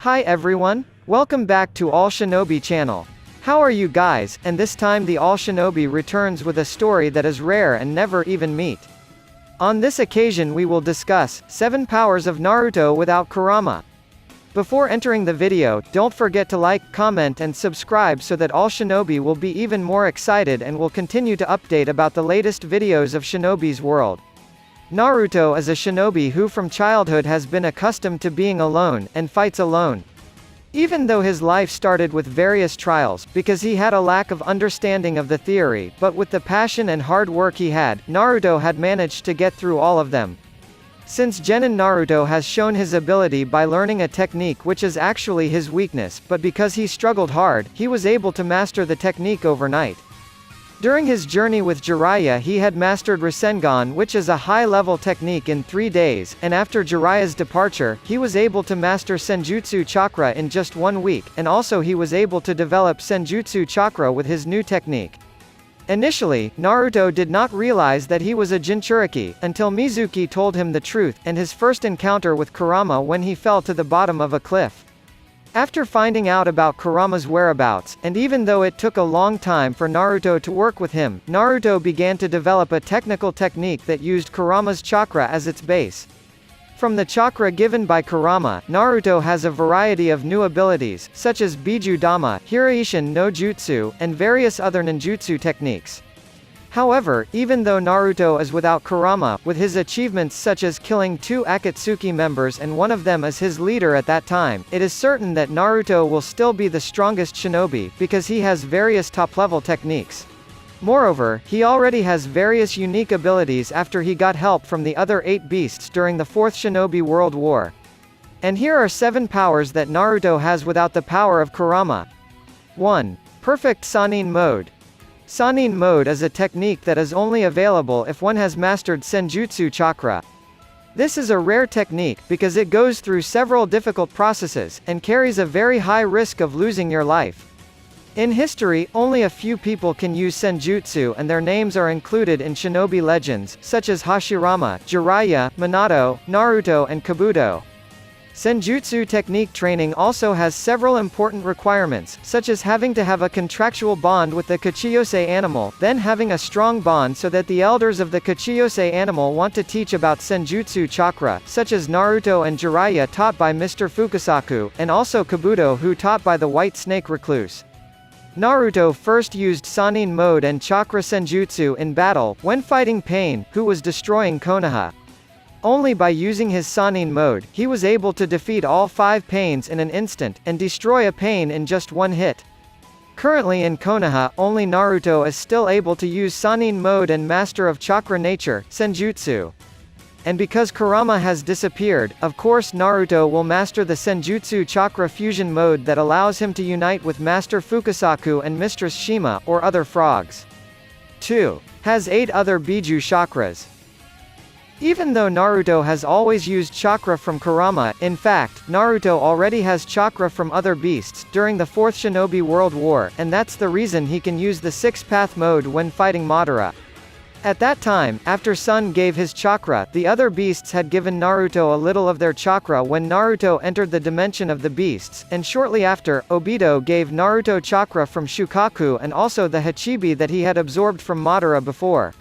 Hi everyone, welcome back to All Shinobi channel. How are you guys? And this time the All Shinobi returns with a story that is rare and never even meet. On this occasion we will discuss 7 powers of Naruto without Kurama. Before entering the video, don't forget to like, comment and subscribe so that All Shinobi will be even more excited and will continue to update about the latest videos of Shinobi's world. Naruto is a shinobi who from childhood has been accustomed to being alone, and fights alone. Even though his life started with various trials, because he had a lack of understanding of the theory, but with the passion and hard work he had, Naruto had managed to get through all of them. Since Genin Naruto has shown his ability by learning a technique which is actually his weakness, but because he struggled hard, he was able to master the technique overnight. During his journey with Jiraiya he had mastered Rasengan, which is a high-level technique, in 3 days, and after Jiraiya's departure, he was able to master Senjutsu Chakra in just 1 week, and also he was able to develop Senjutsu Chakra with his new technique. Initially, Naruto did not realize that he was a Jinchuriki, until Mizuki told him the truth, and his first encounter with Kurama when he fell to the bottom of a cliff. After finding out about Kurama's whereabouts, and even though it took a long time for Naruto to work with him, Naruto began to develop a technical technique that used Kurama's chakra as its base. From the chakra given by Kurama, Naruto has a variety of new abilities, such as Biju Dama, Hiraishin no Jutsu, and various other ninjutsu techniques. However, even though Naruto is without Kurama, with his achievements such as killing 2 Akatsuki members and one of them as his leader at that time, it is certain that Naruto will still be the strongest shinobi, because he has various top-level techniques. Moreover, he already has various unique abilities after he got help from the other 8 beasts during the 4th Shinobi World War. And here are 7 powers that Naruto has without the power of Kurama. 1. Perfect Sannin Mode. Sannin Mode is a technique that is only available if one has mastered Senjutsu Chakra. This is a rare technique, because it goes through several difficult processes, and carries a very high risk of losing your life. In history, only a few people can use Senjutsu and their names are included in shinobi legends, such as Hashirama, Jiraiya, Minato, Naruto and Kabuto. Senjutsu technique training also has several important requirements, such as having to have a contractual bond with the Kachiyose animal, then having a strong bond so that the elders of the Kachiyose animal want to teach about Senjutsu Chakra, such as Naruto and Jiraiya taught by Mr. Fukasaku, and also Kabuto who taught by the White Snake Recluse. Naruto first used Sannin Mode and Chakra Senjutsu in battle, when fighting Pain, who was destroying Konoha. Only by using his Sannin Mode, he was able to defeat all 5 Pains in an instant, and destroy a Pain in just 1 hit. Currently in Konoha, only Naruto is still able to use Sannin Mode and Master of Chakra Nature, Senjutsu. And because Kurama has disappeared, of course Naruto will master the Senjutsu Chakra Fusion Mode that allows him to unite with Master Fukasaku and Mistress Shima, or other frogs. 2. Has 8 other Biju Chakras. Even though Naruto has always used chakra from Kurama, in fact, Naruto already has chakra from other beasts during the 4th Shinobi World War, and that's the reason he can use the 6-path mode when fighting Madara. At that time, after Sun gave his chakra, the other beasts had given Naruto a little of their chakra when Naruto entered the dimension of the beasts, and shortly after, Obito gave Naruto chakra from Shukaku and also the Hachibi that he had absorbed from Madara before.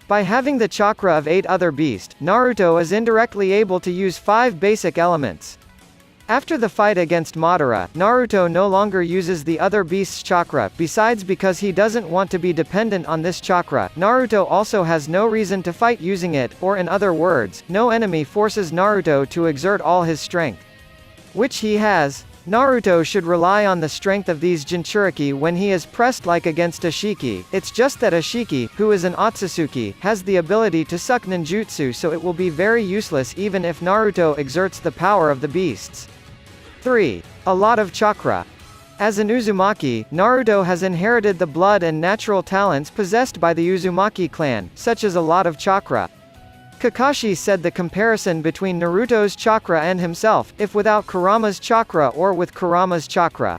By having the chakra of 8 other beasts, Naruto is indirectly able to use 5 basic elements. After the fight against Madara, Naruto no longer uses the other beasts' chakra, besides because he doesn't want to be dependent on this chakra, Naruto also has no reason to fight using it, or in other words, no enemy forces Naruto to exert all his strength. Which he has. Naruto should rely on the strength of these Jinchuriki when he is pressed like against Ashiki, it's just that Ashiki, who is an Otsutsuki, has the ability to suck ninjutsu, so it will be very useless even if Naruto exerts the power of the beasts. 3. A lot of chakra. As an Uzumaki, Naruto has inherited the blood and natural talents possessed by the Uzumaki clan, such as a lot of chakra. Kakashi said the comparison between Naruto's chakra and himself, if without Kurama's chakra or with Kurama's chakra.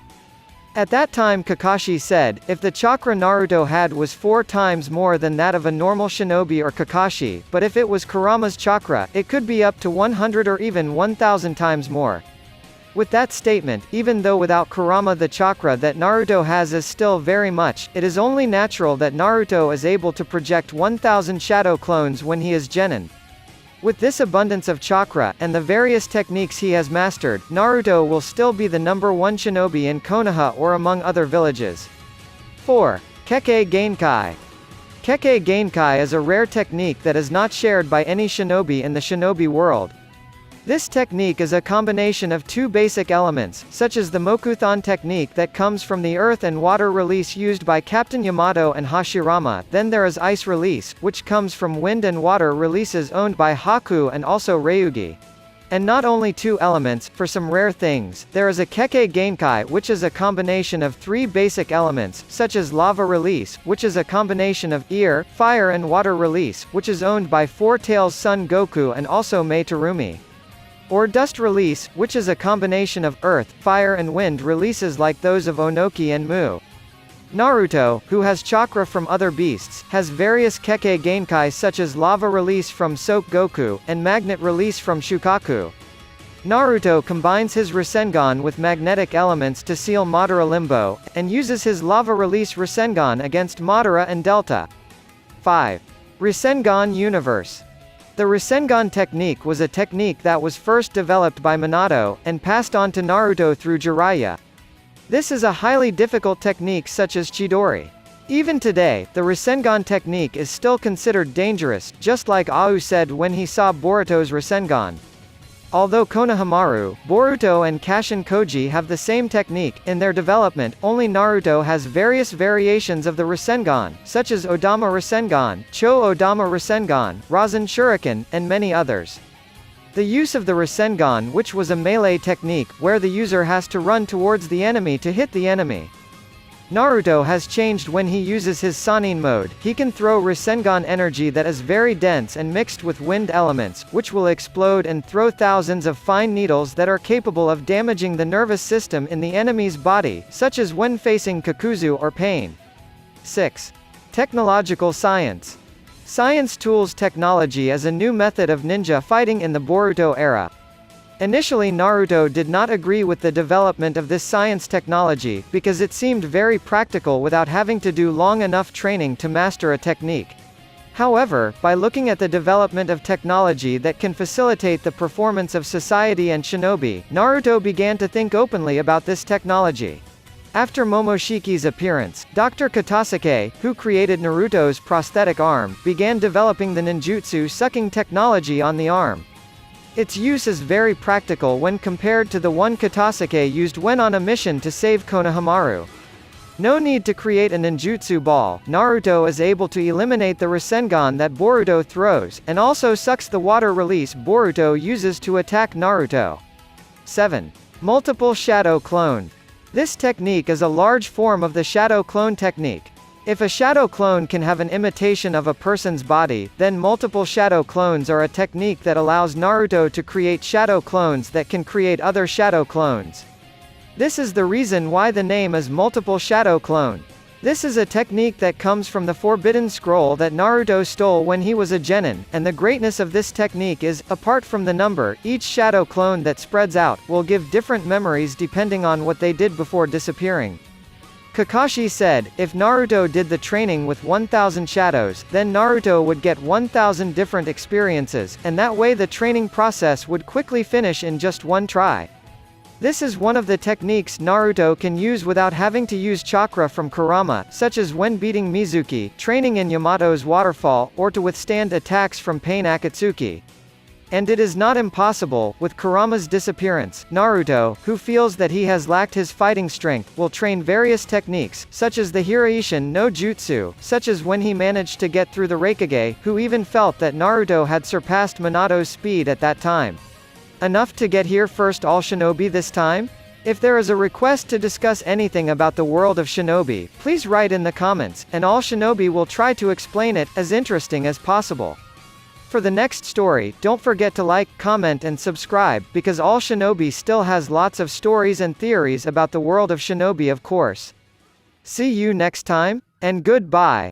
At that time Kakashi said, if the chakra Naruto had was 4 times more than that of a normal shinobi or Kakashi, but if it was Kurama's chakra, it could be up to 100 or even 1000 times more. With that statement, even though without Kurama the chakra that Naruto has is still very much, it is only natural that Naruto is able to project 1000 shadow clones when he is genin. With this abundance of chakra, and the various techniques he has mastered, Naruto will still be the #1 shinobi in Konoha or among other villages. 4. Kekkei Genkai. Kekkei Genkai is a rare technique that is not shared by any shinobi in the shinobi world. This technique is a combination of two basic elements, such as the Mokuthon technique that comes from the earth and water release used by Captain Yamato and Hashirama, then there is ice release, which comes from wind and water releases owned by Haku and also Ryugi. And not only two elements, for some rare things, there is a Kekkei Genkai which is a combination of three basic elements, such as lava release, which is a combination of air, fire and water release, which is owned by Four Tails Son Goku and also Mei Terumi. Or dust release, which is a combination of earth, fire and wind releases like those of Onoki and Mu. Naruto, who has chakra from other beasts, has various Kekkei Genkai such as lava release from Soak Goku, and magnet release from Shukaku. Naruto combines his Rasengan with magnetic elements to seal Madara Limbo, and uses his lava release Rasengan against Madara and Delta. 5. Rasengan Universe. The Rasengan technique was a technique that was first developed by Minato, and passed on to Naruto through Jiraiya. This is a highly difficult technique such as Chidori. Even today, the Rasengan technique is still considered dangerous, just like Au said when he saw Boruto's Rasengan. Although Konohamaru, Boruto and Kashin Koji have the same technique, in their development, only Naruto has various variations of the Rasengan, such as Odama Rasengan, Cho Odama Rasengan, Rasen Shuriken, and many others. The use of the Rasengan, which was a melee technique, where the user has to run towards the enemy to hit the enemy. Naruto has changed when he uses his Sannin mode. He can throw Rasengan energy that is very dense and mixed with wind elements, which will explode and throw thousands of fine needles that are capable of damaging the nervous system in the enemy's body, such as when facing Kakuzu or pain. 6. Technological science. Science tools technology is a new method of ninja fighting in the Boruto era. Initially Naruto did not agree with the development of this science technology, because it seemed very practical without having to do long enough training to master a technique. However, by looking at the development of technology that can facilitate the performance of society and shinobi, Naruto began to think openly about this technology. After Momoshiki's appearance, Dr. Katasuke, who created Naruto's prosthetic arm, began developing the ninjutsu sucking technology on the arm. Its use is very practical when compared to the one Katasuke used when on a mission to save Konohamaru. No need to create a ninjutsu ball, Naruto is able to eliminate the Rasengan that Boruto throws, and also sucks the water release Boruto uses to attack Naruto. 7. Multiple Shadow Clone. This technique is a large form of the Shadow Clone technique. If a shadow clone can have an imitation of a person's body, then multiple shadow clones are a technique that allows Naruto to create shadow clones that can create other shadow clones. This is the reason why the name is multiple shadow clone. This is a technique that comes from the Forbidden Scroll that Naruto stole when he was a genin, and the greatness of this technique is, apart from the number, each shadow clone that spreads out, will give different memories depending on what they did before disappearing. Kakashi said, if Naruto did the training with 1000 shadows, then Naruto would get 1000 different experiences, and that way the training process would quickly finish in just one try. This is one of the techniques Naruto can use without having to use chakra from Kurama, such as when beating Mizuki, training in Yamato's waterfall, or to withstand attacks from Pain Akatsuki. And it is not impossible, with Kurama's disappearance, Naruto, who feels that he has lacked his fighting strength, will train various techniques, such as the Hiraishin no Jutsu, such as when he managed to get through the Raikage, who even felt that Naruto had surpassed Minato's speed at that time. Enough to get here first all shinobi this time? If there is a request to discuss anything about the world of shinobi, please write in the comments, and all shinobi will try to explain it, as interesting as possible. For the next story, don't forget to like, comment and subscribe, because All Shinobi still has lots of stories and theories about the world of shinobi of course. See you next time, and goodbye.